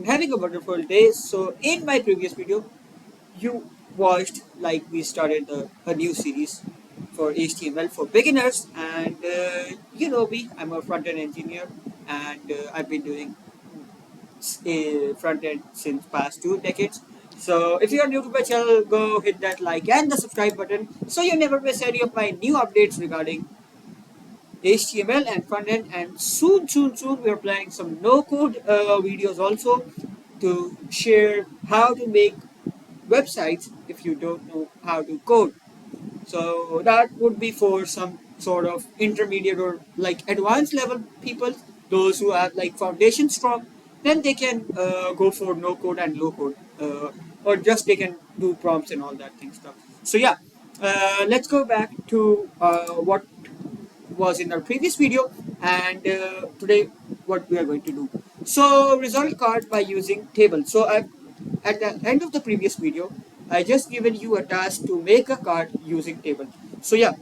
Having a wonderful day. So in my previous video, you watched like we started a new series for HTML for beginners, and you know me, I'm a front end engineer, and I've been doing front end since past 2 decades. So if you are new to my channel, go hit that like and the subscribe button so you never miss any of my new updates regarding HTML and front end. And soon, we are planning some no code videos also to share how to make websites if you don't know how to code. So that would be for some sort of intermediate or like advanced level people, those who have like foundation strong, then they can go for no code and low code, or just they can do prompts and all that thing stuff. So yeah, let's go back to what was in our previous video, and today what we are going to do. So result card by using table. So at the end of the previous video, I just given you a task to make a card using table. So yeah,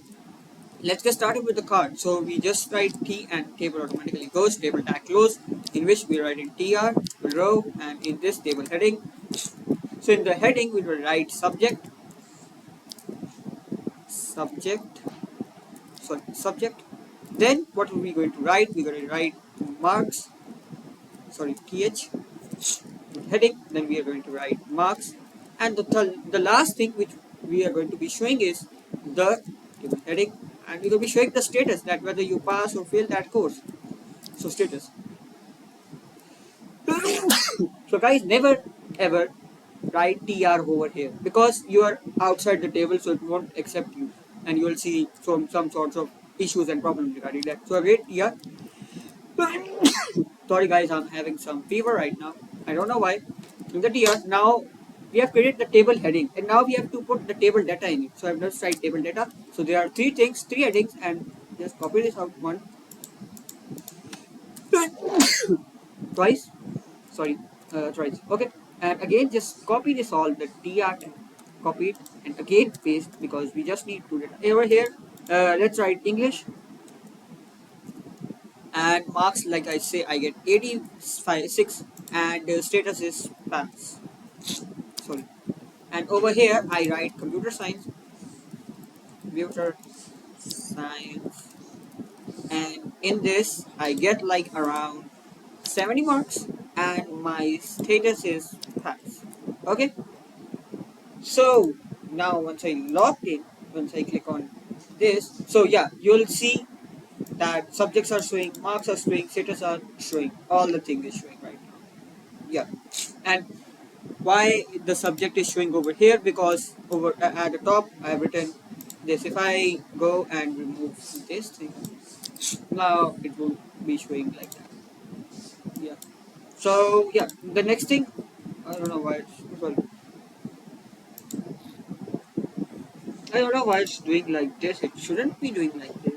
let's get started with the card. So we just write T and table automatically goes, table tag close, in which we write in TR, row, and in this table heading. So in the heading we will write subject, subject. Then what are we going to write? We're going to write marks, th, heading. Then we are going to write marks, and the last thing which we are going to be showing is the table heading, and we will be showing the status that whether you pass or fail that course. So status. So guys, never ever write tr over here because you are outside the table, so it won't accept you, and you will see some sorts of issues and problems regarding that. So wait here. Sorry guys, I'm having some fever right now. I don't know why. In the TR, now we have created the table heading, and now we have to put the table data in it. So I've just write table data. So there are three headings, and just copy this out one twice. Sorry, twice. Okay, and again just copy this all the TR and copy it, and again paste because we just need to data over here. Let's write English and marks, like I say, I get 86, and status is pass. Sorry. And over here I write computer science, and in this I get like around 70 marks, and my status is pass. Okay, so now once I click on this, so yeah, you'll see that subjects are showing, marks are showing, status are showing, all the things is showing right now. Yeah, and why the subject is showing over here? Because over at the top I have written this. If I go and remove this thing, now it will be showing like that. Yeah. So yeah, the next thing, I don't know why it's sorry. I don't know why it's doing like this. It shouldn't be doing like this.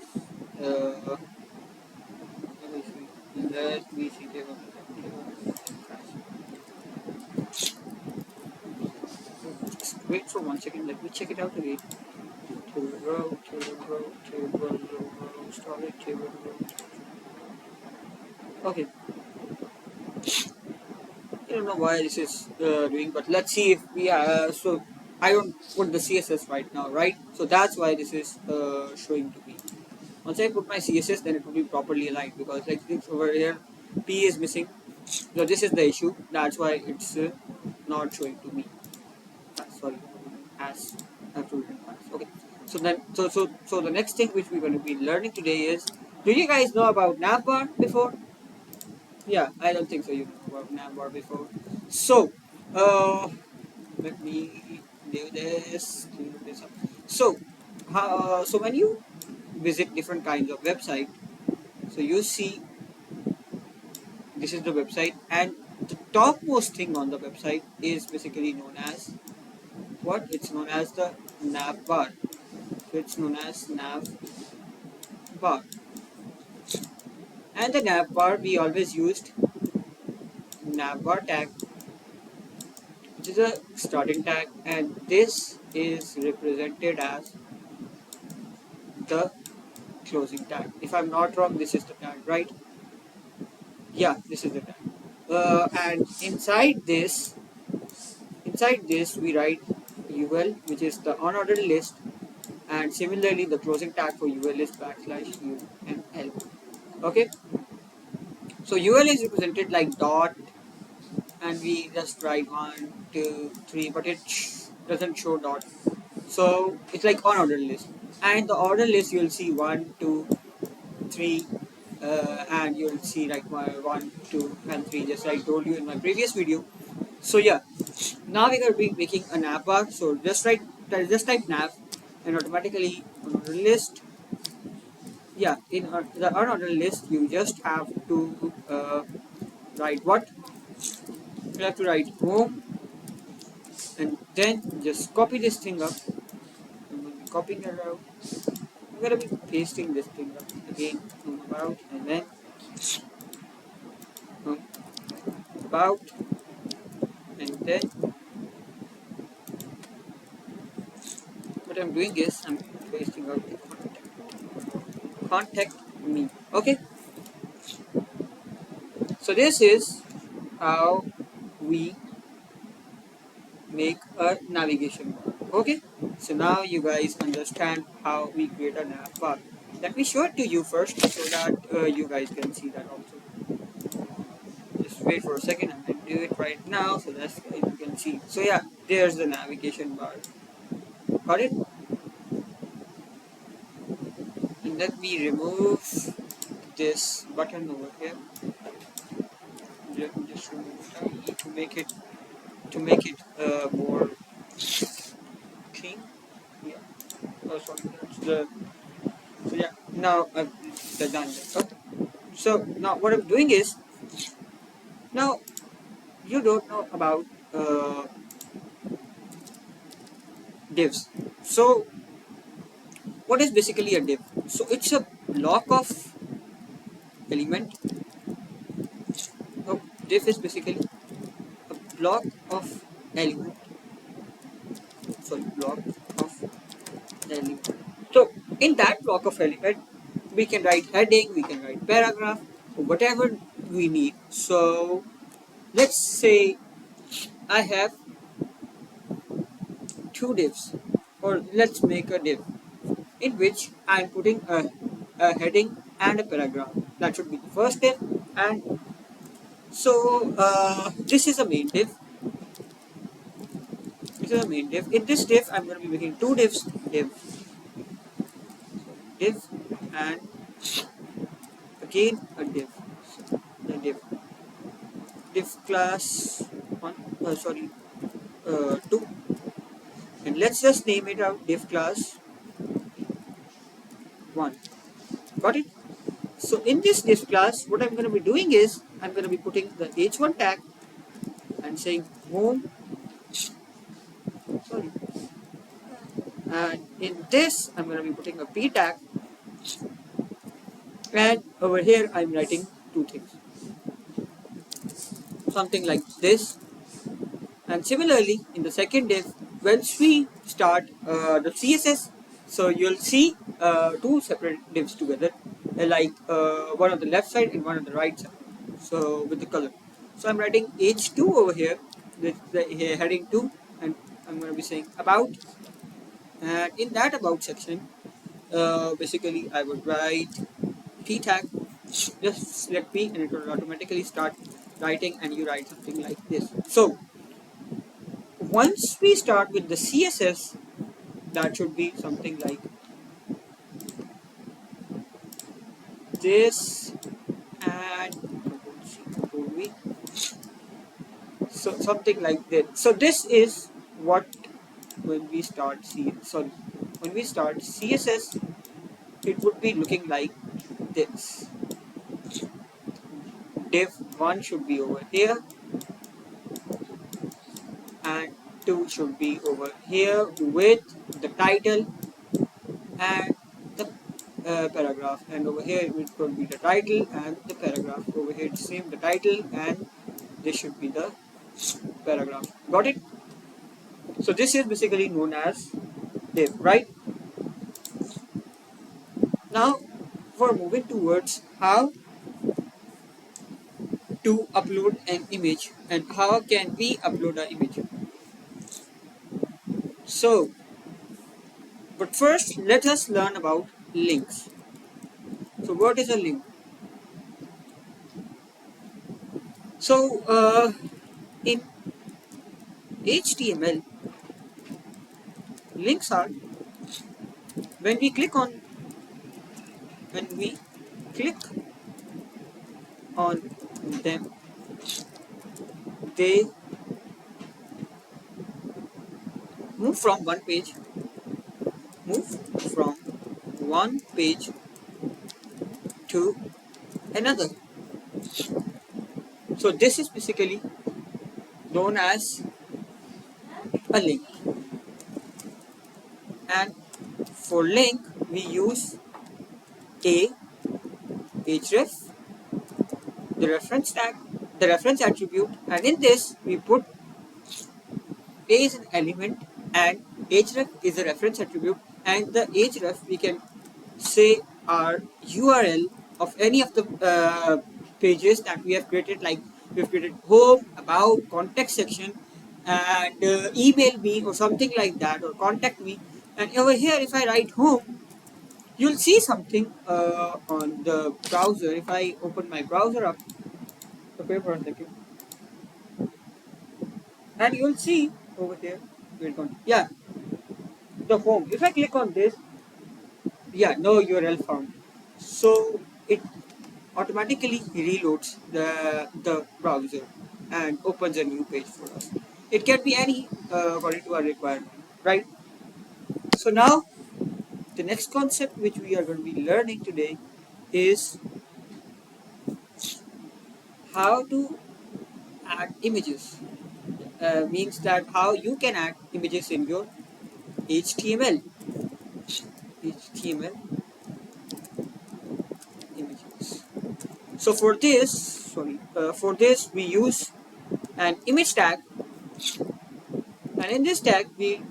Let me see. Let me see. Wait for 1 second. Let me check it out again. Table row, started table row. Okay. I don't know why this is doing, but let's see if we so I don't put the CSS right now, right? So that's why this is showing to me. Once I put my CSS, then it will be properly aligned, because like this over here, P is missing. So this is the issue. That's why it's not showing to me. Sorry, as I have to written as. Okay. So the next thing which we're going to be learning today is, do you guys know about navbar before? Yeah, I don't think so. You know about navbar before. So, uh, let me clear this up. So, so when you visit different kinds of website, so you see this is the website, and the topmost thing on the website is basically known as what? It's known as the nav bar. So it's known as nav bar, and the nav bar we always used nav bar tag, which is a starting tag, and this is represented as the closing tag. If I'm not wrong, this is the tag, right? Yeah, this is the tag. and inside this we write UL, which is the unordered list, and similarly the closing tag for UL is backslash UML. Okay, so UL is represented like dot, and we just write 1, 2, 3, but it doesn't show dot. So it's like unordered list, and the order list you'll see 1, 2, 3, and you'll see like my 1, 2, and 3, just like I told you in my previous video. So yeah, now we're gonna be making a nav bar. So just type nav, and automatically on the list. Yeah, in the unordered list, you just have to write what? You have to write home, and then just copy this thing up. I'm gonna be copying it out. I'm gonna be pasting this thing up again. About, and then um, about, and then what I'm doing is I'm pasting out the contact me. Okay, so this is how we make a navigation bar. Okay, so now you guys understand how we create a nav bar. Let me show it to you first so that you guys can see that also. Just wait for a second. I'm gonna do it right now so that you can see. So yeah, there's the navigation bar. Got it? And let me remove this button over here. Let me just remove it to make it more clean. Yeah. Oh, sorry. That's the. So yeah. Now I've done that. Okay. So now what I'm doing is, now you don't know about divs. So what is basically a div? So it's a block of element. Oh, div is basically a block of element. Sorry, block of element. So in that block of element, we can write heading, we can write paragraph, whatever we need. So let's say I have two divs, or let's make a div in which I'm putting a heading and a paragraph. That should be the first div, and so this is a main div. This is a main div. In this div, I'm going to be making two divs, div, and again a div. So, the div class one. Sorry, two, and let's just name it out div class one. Got it? So in this div class, what I'm going to be doing is I'm going to be putting the h1 tag and saying home. Sorry. And in this, I'm going to be putting a p tag, and over here I'm writing two things, something like this. And similarly, in the second div, once we start the CSS, so you'll see two separate divs together, like one on the left side and one on the right side. So with the color. So I'm writing H2 over here with the heading 2, and I'm going to be saying about. And in that about section, basically I would write p tag. Just select p, and it will automatically start writing, and you write something like this. So once we start with the CSS, that should be something like this, and so something like this. So this is what when we start when we start CSS, it would be looking like this. Div 1 should be over here, and 2 should be over here with the title and the paragraph, and over here it could be the title and the paragraph. Over here it's same, the title, and this should be the paragraph. Got it? So this is basically known as div, right? Now for moving towards how to upload an image, and how can we upload an image. So, but first let us learn about links. So what is a link? So in HTML, links are when we click on when we click on them, they move from one page move from one page to another. So this is basically known as a link. And for link we use a href, the reference tag, the reference attribute, and in this we put a is an element and href is a reference attribute, and the href we can say our URL of any of the pages that we have created, like we've created home, about, contact section, and email me or something like that, or contact me. And over here if I write home, you'll see something on the browser. If I open my browser up, okay, for a second, and you'll see over here, wait on, yeah, the home. If I click on this, yeah, no URL found. So it automatically reloads the browser and opens a new page for us. It can be any according to our requirement, right? So now the next concept which we are going to be learning today is how to add images. Means that how you can add images in your HTML. HTML images. So for this we use an image tag, and in this tag we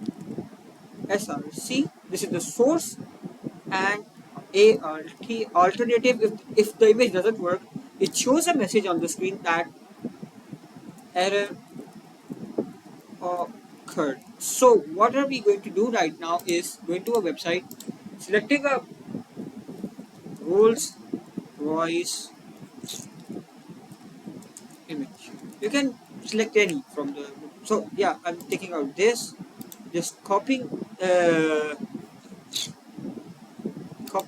src. This is the source, and ART alternative. If the image doesn't work, it shows a message on the screen that error occurred. So what are we going to do right now is going to a website, selecting a Rolls Royce image. You can select any from the. So yeah, I'm taking out this. Just copy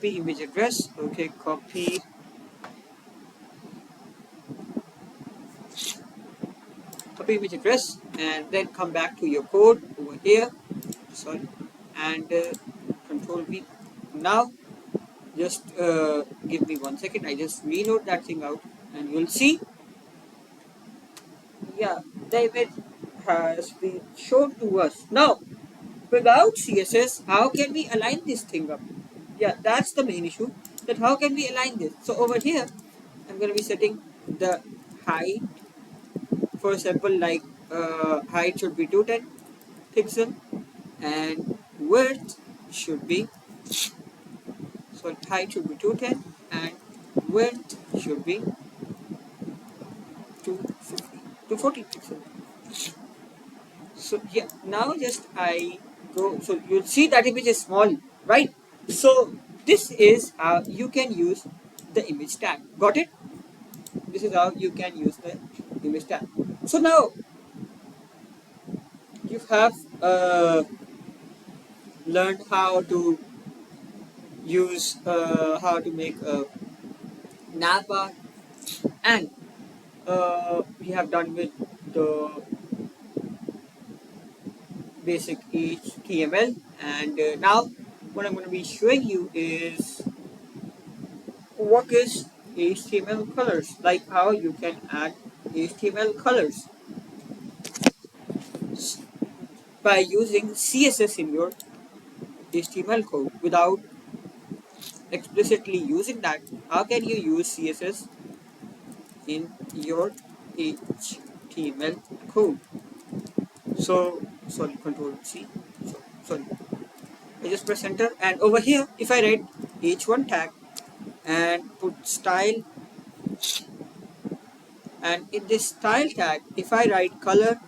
image address. Okay, copy image address, and then come back to your code over here. Sorry, and control V. Now just give me 1 second. I just reload that thing out, and you'll see. Yeah, the image has been shown to us. Now, without CSS, how can we align this thing up? Yeah, that's the main issue. That how can we align this? So over here, I'm going to be setting the height. For example, like height should be 210 pixel, and width should be, so height should be 210 and width should be 250 240 pixel. So yeah, now just I go, so you'll see that image is small, right? So this is how you can use the image tag. Got it? This is how you can use the image tag. So now you have learned how to use how to make a navbar, and we have done with the basic HTML, and now what I'm going to be showing you is what is HTML colors, like how you can add HTML colors by using CSS in your HTML code without explicitly using that. How can you use CSS in your HTML code? So sorry, control C. So, sorry, I just press enter, and over here if I write h1 tag and put style And in this style tag, if I write color